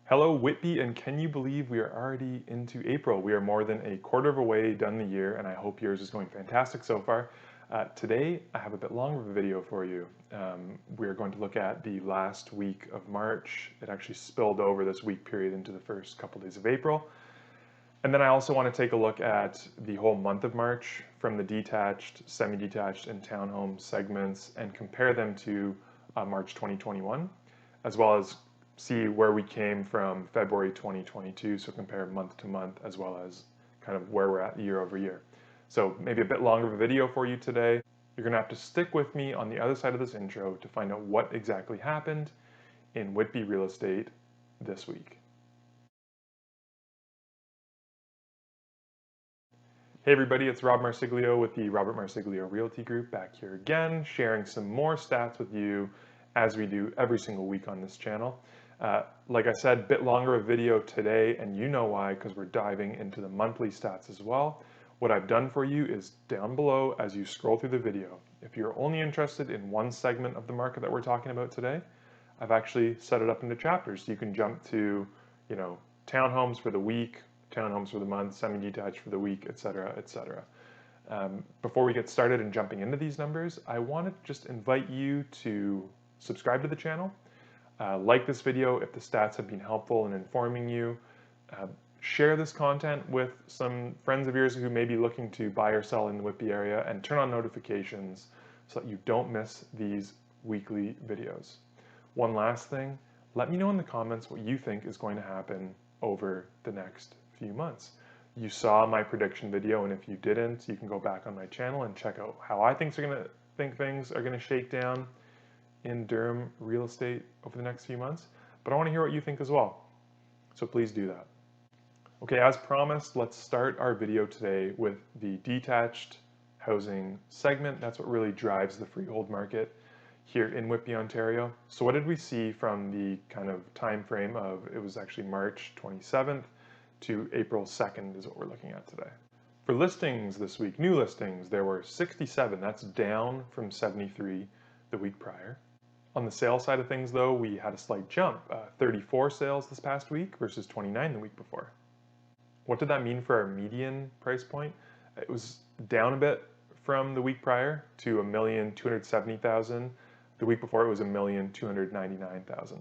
Hello, Whitby, and can you believe we are already into April? We are more than a quarter of a way done the year, and I hope yours is going fantastic so far. Today, I have a bit longer of a video for you. We're going to look at the last week of March. It actually spilled over this week period into the first couple days of April. And then I also want to take a look at the whole month of March from the detached, semi-detached, and townhome segments and compare them to March 2021, as well as see where we came from February 2022, so compare month to month as well as kind of where we're at year over year. So maybe a bit longer of a video for you today. You're gonna have to stick with me on the other side of this intro to find out what exactly happened in Whitby real estate this week. Hey everybody, it's Rob Marsiglio with the Robert Marsiglio Realty Group back here again, sharing some more stats with you as we do every single week on this channel. Like I said, bit longer of video today, and you know why, because we're diving into the monthly stats as well. What I've done for you is down below as you scroll through the video. If you're only interested in one segment of the market that we're talking about today, I've actually set it up into chapters. So you can jump to, townhomes for the week, townhomes for the month, semi-detached for the week, etc., etc. Before we get started and jumping into these numbers, I want to just invite you to subscribe to the channel. Like this video if the stats have been helpful in informing you. Share this content with some friends of yours who may be looking to buy or sell in the Whitby area, and turn on notifications so that you don't miss these weekly videos. One last thing, let me know in the comments what you think is going to happen over the next few months. You saw my prediction video, and if you didn't, you can go back on my channel and check out how I think things are gonna shake down in Durham real estate over the next few months. But I want to hear what you think as well. So please do that. Okay, as promised, let's start our video today with the detached housing segment. That's what really drives the freehold market here in Whitby, Ontario. So what did we see from the kind of time frame of, it was actually March 27th to April 2nd is what we're looking at today. For listings this week, new listings, there were 67. That's down from 73 the week prior. On the sales side of things, though, we had a slight jump, 34 sales this past week versus 29 the week before. What did that mean for our median price point? It was down a bit from the week prior to $1,270,000. The week before it was $1,299,000.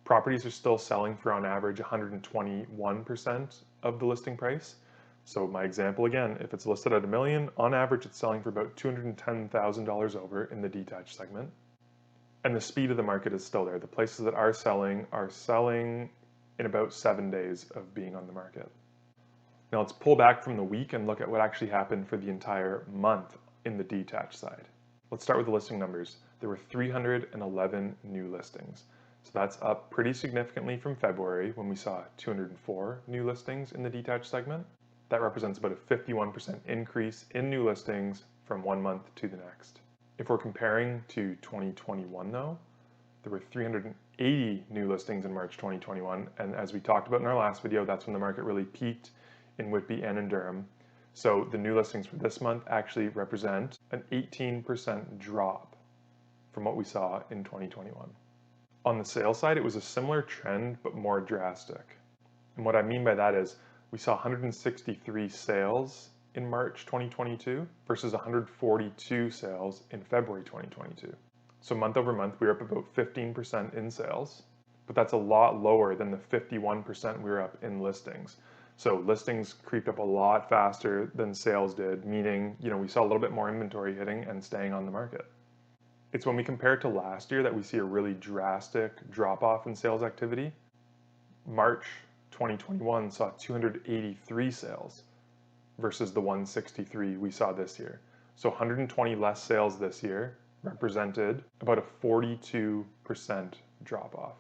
Properties are still selling for on average 121% of the listing price. So my example again, if it's listed at $1 million, on average it's selling for about $210,000 over in the detached segment. And the speed of the market is still there. The places that are selling in about 7 days of being on the market. Now let's pull back from the week and look at what actually happened for the entire month in the detached side. Let's start with the listing numbers. There were 311 new listings. So that's up pretty significantly from February when we saw 204 new listings in the detached segment. That represents about a 51% increase in new listings from one month to the next. If we're comparing to 2021 though, there were 380 new listings in March 2021, and as we talked about in our last video, that's when the market really peaked in Whitby and in Durham. So the new listings for this month actually represent an 18% drop from what we saw in 2021. On the sales side, it was a similar trend, but more drastic. And what I mean by that is we saw 163 sales in March 2022 versus 142 sales in February 2022. So month over month, we were up about 15% in sales, but that's a lot lower than the 51% we were up in listings. So listings creeped up a lot faster than sales did, meaning, we saw a little bit more inventory hitting and staying on the market. It's when we compare it to last year that we see a really drastic drop off in sales activity. March 2021 saw 283 sales versus the 163 we saw this year. So 120 less sales this year represented about a 42% drop off.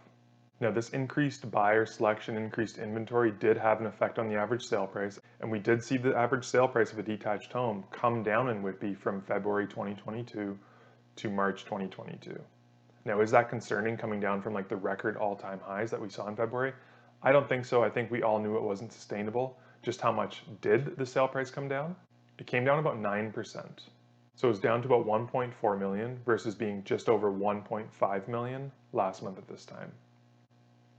Now this increased buyer selection, increased inventory did have an effect on the average sale price, and we did see the average sale price of a detached home come down in Whitby from February 2022 to March 2022. Now is that concerning, coming down from like the record all-time highs that we saw in February? I don't think so. I think we all knew it wasn't sustainable. Just how much did the sale price come down? It came down about 9%. So it was down to about 1.4 million versus being just over 1.5 million last month at this time.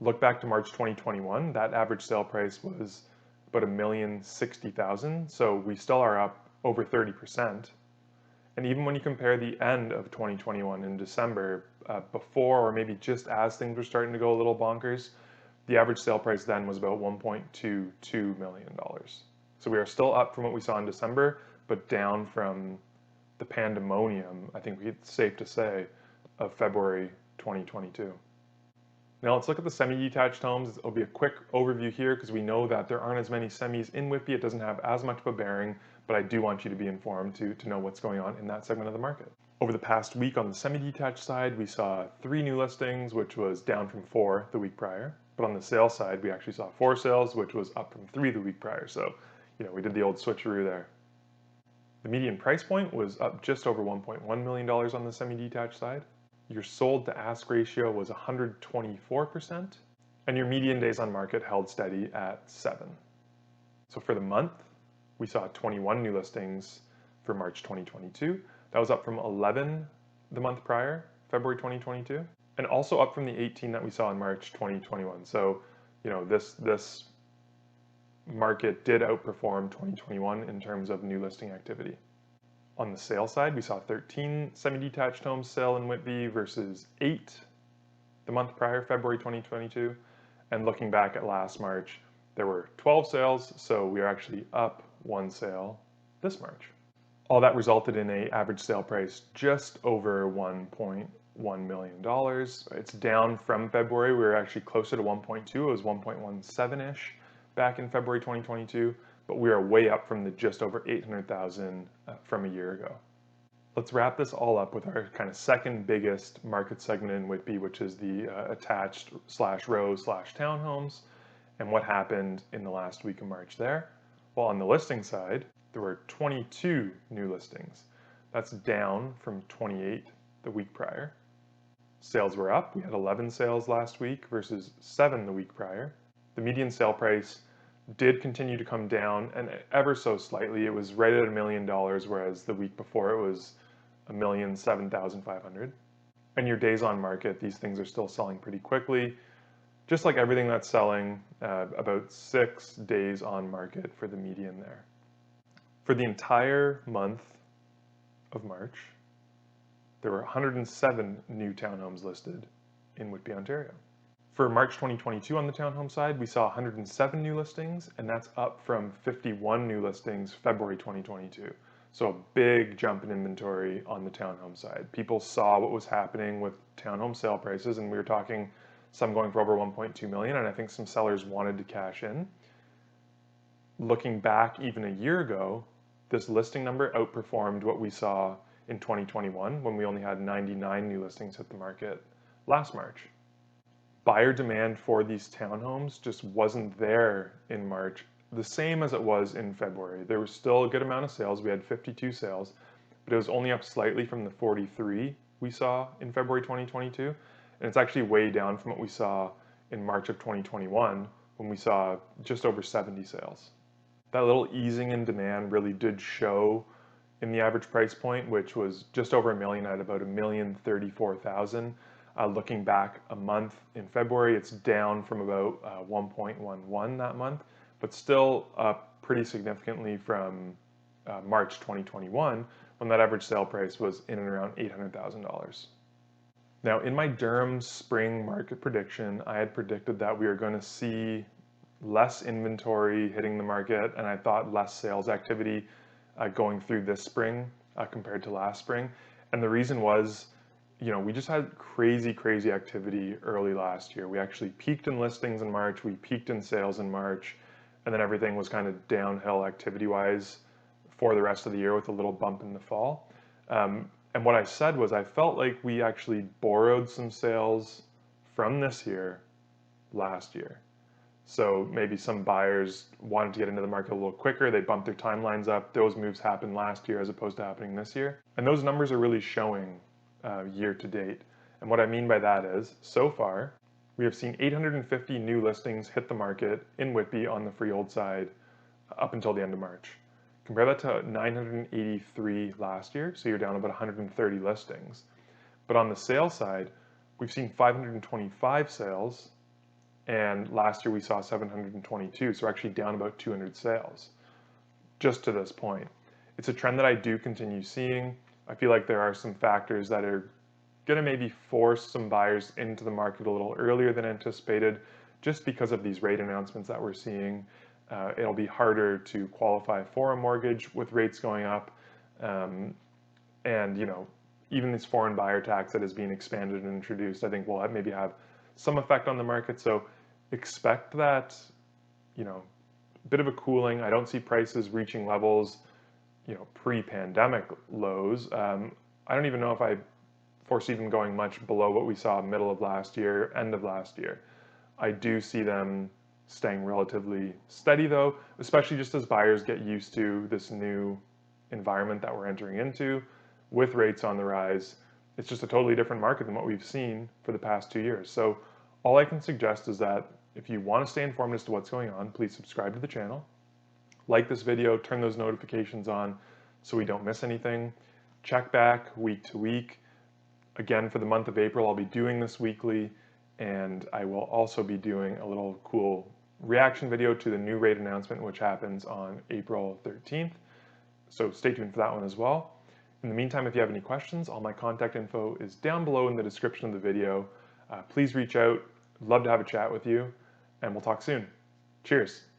Look back to March 2021, that average sale price was about $1,060,000, so we still are up over 30%. And even when you compare the end of 2021 in December, before or maybe just as things were starting to go a little bonkers, the average sale price then was about $1.22 million. So we are still up from what we saw in December, but down from the pandemonium, I think it's safe to say, of February 2022. Now let's look at the semi-detached homes. It'll be a quick overview here because we know that there aren't as many semis in Whitby. It doesn't have as much of a bearing, but I do want you to be informed to know what's going on in that segment of the market. Over the past week on the semi-detached side, we saw 3 new listings, which was down from 4 the week prior. But on the sales side, we actually saw 4 sales, which was up from 3 the week prior. So, we did the old switcheroo there. The median price point was up just over $1.1 million on the semi-detached side. Your sold to ask ratio was 124%, and your median days on market held steady at 7. So for the month, we saw 21 new listings for March 2022. That was up from 11 the month prior, February 2022, and also up from the 18 that we saw in March 2021. So, this market did outperform 2021 in terms of new listing activity. On the sale side, we saw 13 semi-detached homes sell in Whitby versus 8 the month prior, February 2022. And looking back at last March, there were 12 sales, so we are actually up 1 sale this March. All that resulted in an average sale price just over $1.1 million. It's down from February. We were actually closer to 1.2. It was 1.17-ish back in February 2022. But we are way up from the just over 800,000 from a year ago. Let's wrap this all up with our kind of second biggest market segment in Whitby, which is the attached /row/townhomes, and what happened in the last week of March there. Well, on the listing side, there were 22 new listings. That's down from 28 the week prior. Sales were up. We had 11 sales last week versus 7 the week prior. The median sale price did continue to come down, and ever so slightly. It was right at $1 million, whereas the week before it was $1,007,500. And your days on market, these things are still selling pretty quickly. Just like everything that's selling, about 6 days on market for the median there. For the entire month of March, there were 107 new townhomes listed in Whitby, Ontario. For March 2022 on the townhome side, we saw 107 new listings, and that's up from 51 new listings February 2022. So a big jump in inventory on the townhome side. People saw what was happening with townhome sale prices, and we were talking some going for over 1.2 million, and I think some sellers wanted to cash in. Looking back even a year ago, this listing number outperformed what we saw in 2021 when we only had 99 new listings hit the market last March. Buyer demand for these townhomes just wasn't there in March, the same as it was in February. There was still a good amount of sales. We had 52 sales, but it was only up slightly from the 43 we saw in February 2022. And it's actually way down from what we saw in March of 2021 when we saw just over 70 sales. That little easing in demand really did show in the average price point, which was just over $1 million at about $1,034,000. Looking back a month in February, it's down from about 1.11 that month, but still up pretty significantly from March 2021, when that average sale price was in and around $800,000. Now, in my Durham spring market prediction, I had predicted that we were going to see less inventory hitting the market, and I thought less sales activity going through this spring compared to last spring. And the reason was, we just had crazy activity early last year. We actually peaked in listings in March, we peaked in sales in March, and then everything was kind of downhill activity-wise for the rest of the year with a little bump in the fall. And what I said was I felt like we actually borrowed some sales from this year last year. So maybe some buyers wanted to get into the market a little quicker, they bumped their timelines up. Those moves happened last year as opposed to happening this year. And those numbers are really showing year to date. And what I mean by that is, so far, we have seen 850 new listings hit the market in Whitby on the freehold side up until the end of March. Compare that to 983 last year, so you're down about 130 listings. But on the sale side, we've seen 525 sales And last year we saw 722, so we're actually down about 200 sales just to this point. It's a trend that I do continue seeing. I feel like there are some factors that are going to maybe force some buyers into the market a little earlier than anticipated just because of these rate announcements that we're seeing. It'll be harder to qualify for a mortgage with rates going up. And, you know, even this foreign buyer tax that is being expanded and introduced, I think will maybe have some effect on the market. So expect that, you know, bit of a cooling. I don't see prices reaching levels, you know, pre-pandemic lows. I don't even know if I foresee them going much below what we saw middle of last year, end of last year. I do see them staying relatively steady though, especially just as buyers get used to this new environment that we're entering into with rates on the rise. It's just a totally different market than what we've seen for the past 2 years. So all I can suggest is that if you want to stay informed as to what's going on, please subscribe to the channel, like this video, turn those notifications on so we don't miss anything. Check back week to week. Again, for the month of April, I'll be doing this weekly, and I will also be doing a little cool reaction video to the new rate announcement, which happens on April 13th. So stay tuned for that one as well. In the meantime, if you have any questions, all my contact info is down below in the description of the video. Please reach out. Love to have a chat with you, and we'll talk soon. Cheers.